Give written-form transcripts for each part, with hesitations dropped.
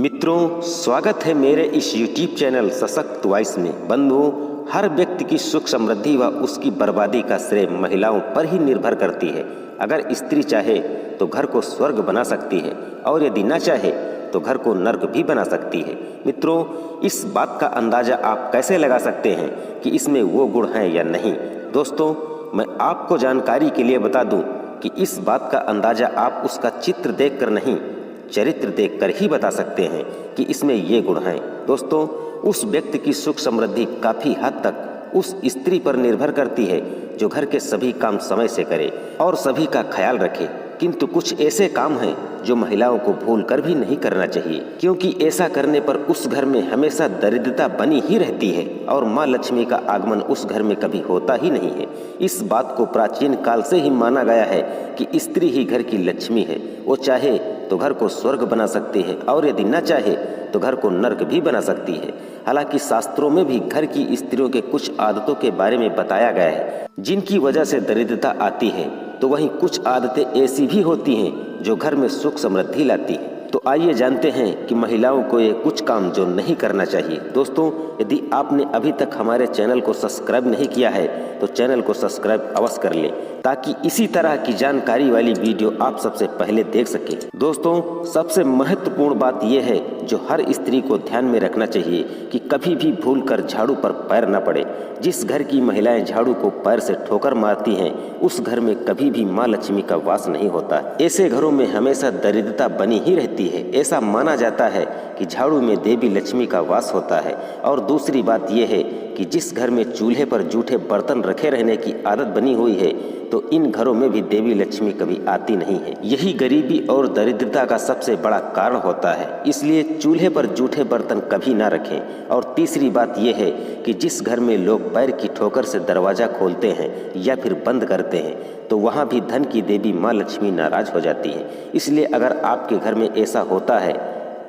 मित्रों, स्वागत है मेरे इस YouTube चैनल सशक्त वॉइस में। बंधुओं, हर व्यक्ति की सुख समृद्धि व उसकी बर्बादी का श्रेय महिलाओं पर ही निर्भर करती है। अगर स्त्री चाहे तो घर को स्वर्ग बना सकती है और यदि न चाहे तो घर को नर्क भी बना सकती है। मित्रों, इस बात का अंदाज़ा आप कैसे लगा सकते हैं कि इसमें वो गुण हैं या नहीं? दोस्तों, मैं आपको जानकारी के लिए बता दूं कि इस बात का अंदाज़ा आप उसका चित्र देखकर नहीं, चरित्र देखकर ही बता सकते हैं कि इसमें ये गुण हैं। दोस्तों, उस व्यक्ति की सुख समृद्धि काफ़ी हद तक उस स्त्री पर निर्भर करती है जो घर के सभी काम समय से करे और सभी का ख्याल रखे। किंतु कुछ ऐसे काम हैं जो महिलाओं को भूल कर भी नहीं करना चाहिए, क्योंकि ऐसा करने पर उस घर में हमेशा दरिद्रता बनी ही रहती है और माँ लक्ष्मी का आगमन उस घर में कभी होता ही नहीं है। इस बात को प्राचीन काल से ही माना गया है कि स्त्री ही घर की लक्ष्मी है। वो चाहे तो घर को स्वर्ग बना सकती है और यदि न चाहे तो घर को नर्क भी बना सकती है। हालांकि शास्त्रों में भी घर की स्त्रियों के कुछ आदतों के बारे में बताया गया है जिनकी वजह से दरिद्रता आती है, तो वहीं कुछ आदतें ऐसी भी होती हैं जो घर में सुख समृद्धि लाती हैं। तो आइए जानते हैं कि महिलाओं को ये कुछ काम जो नहीं करना चाहिए। दोस्तों, यदि आपने अभी तक हमारे चैनल को सब्सक्राइब नहीं किया है तो चैनल को सब्सक्राइब अवश्य कर लें ताकि इसी तरह की जानकारी वाली वीडियो आप सबसे पहले देख सकें। दोस्तों, सबसे महत्वपूर्ण बात यह है जो हर स्त्री को ध्यान में रखना चाहिए कि कभी भी भूल कर झाड़ू पर पैर न पड़े। जिस घर की महिलाएं झाड़ू को पैर से ठोकर मारती हैं उस घर में कभी भी माँ लक्ष्मी का वास नहीं होता। ऐसे घरों में हमेशा दरिद्रता बनी ही रहती है। ऐसा माना जाता है कि झाड़ू में देवी लक्ष्मी का वास होता है। और दूसरी बात यह है कि जिस घर में चूल्हे पर जूठे बर्तन रखे रहने की आदत बनी हुई है तो इन घरों में भी देवी लक्ष्मी कभी आती नहीं है। यही गरीबी और दरिद्रता का सबसे बड़ा कारण होता है। इसलिए चूल्हे पर जूठे बर्तन कभी ना रखें। और तीसरी बात यह है कि जिस घर में लोग पैर की ठोकर से दरवाज़ा खोलते हैं या फिर बंद करते हैं तो वहाँ भी धन की देवी माँ लक्ष्मी नाराज हो जाती है। इसलिए अगर आपके घर में ऐसा होता है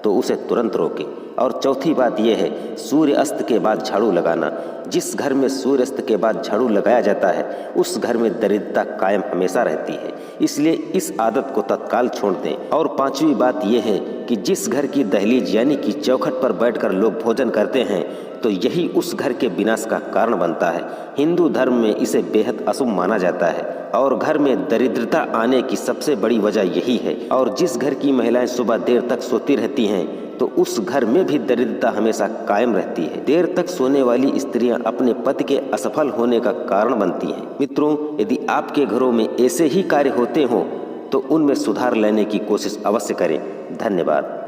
तो उसे तुरंत रोकें। और चौथी बात यह है सूर्य अस्त के बाद झाड़ू लगाना। जिस घर में सूर्य अस्त के बाद झाड़ू लगाया जाता है उस घर में दरिद्रता कायम हमेशा रहती है। इसलिए इस आदत को तत्काल छोड़ दें। और पांचवी बात यह है कि जिस घर की दहलीज यानी कि चौखट पर बैठकर लोग भोजन करते हैं तो यही उस घर के विनाश का कारण बनता है। हिंदू धर्म में इसे बेहद अशुभ माना जाता है और घर में दरिद्रता आने की सबसे बड़ी वजह यही है। और जिस घर की महिलाएं सुबह देर तक सोती रहती हैं तो उस घर में भी दरिद्रता हमेशा कायम रहती है। देर तक सोने वाली स्त्रियां अपने पति के असफल होने का कारण बनती हैं। मित्रों, यदि आपके घरों में ऐसे ही कार्य होते हों तो उनमें सुधार लाने की कोशिश अवश्य करें। धन्यवाद।